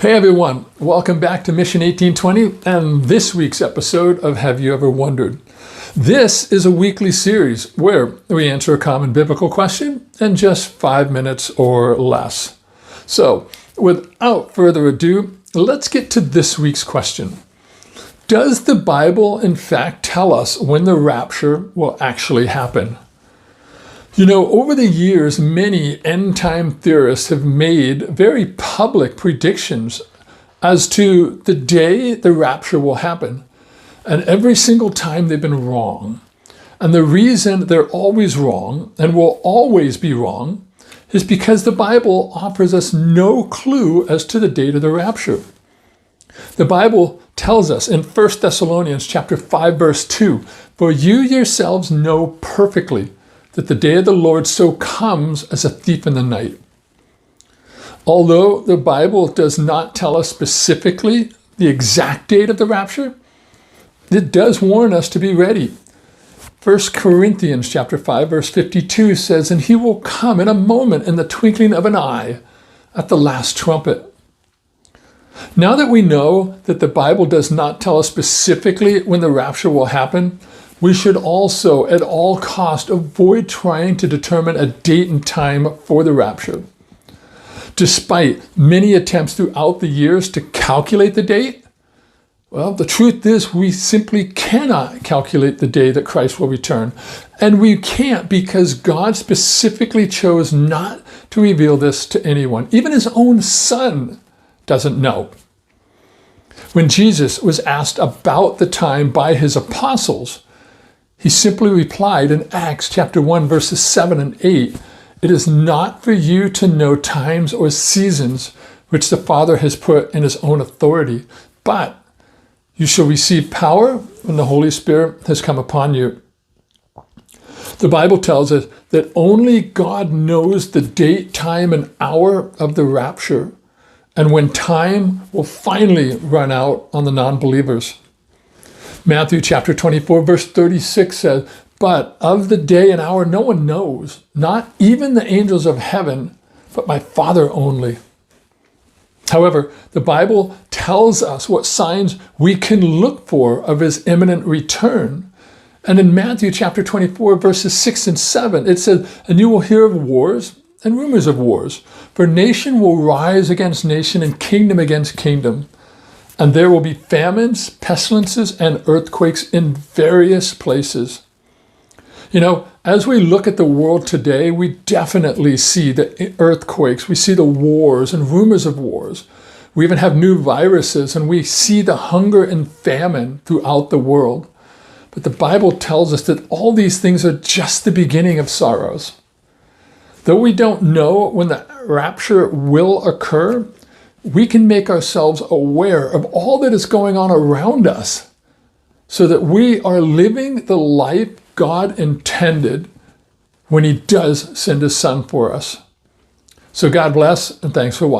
Hey everyone, welcome back to Mission 1820 and this week's episode of Have You Ever Wondered? This is a weekly series where we answer a common biblical question in just 5 minutes or less. So, without further ado, let's get to this week's question. Does the Bible in fact tell us when the rapture will actually happen? You know, over the years, many end-time theorists have made very public predictions as to the day the rapture will happen. And every single time they've been wrong. And the reason they're always wrong and will always be wrong is because the Bible offers us no clue as to the date of the rapture. The Bible tells us in 1 Thessalonians chapter 5, verse 2, "For you yourselves know perfectly that the day of the Lord so comes as a thief in the night." Although the Bible does not tell us specifically the exact date of the rapture, it does warn us to be ready. 1 Corinthians chapter 5, verse 52 says, "And he will come in a moment, in the twinkling of an eye, at the last trumpet." Now that we know that the Bible does not tell us specifically when the rapture will happen, we should also, at all cost, avoid trying to determine a date and time for the rapture. Despite many attempts throughout the years to calculate the date, well, the truth is we simply cannot calculate the day that Christ will return. And we can't because God specifically chose not to reveal this to anyone. Even his own son doesn't know. When Jesus was asked about the time by his apostles, he simply replied in Acts chapter 1, verses 7 and 8, "It is not for you to know times or seasons which the Father has put in his own authority, but you shall receive power when the Holy Spirit has come upon you." The Bible tells us that only God knows the date, time, and hour of the rapture, and when time will finally run out on the non-believers. Matthew chapter 24, verse 36 says, "But of the day and hour no one knows, not even the angels of heaven, but my Father only." However, the Bible tells us what signs we can look for of his imminent return. And in Matthew chapter 24, verses 6 and 7, it says, "And you will hear of wars and rumors of wars, for nation will rise against nation and kingdom against kingdom. And there will be famines, pestilences, and earthquakes in various places." You know, as we look at the world today, we definitely see the earthquakes, we see the wars and rumors of wars. We even have new viruses, and we see the hunger and famine throughout the world. But the Bible tells us that all these things are just the beginning of sorrows. Though we don't know when the rapture will occur, we can make ourselves aware of all that is going on around us so that we are living the life God intended when he does send his son for us. So God bless, and thanks for watching.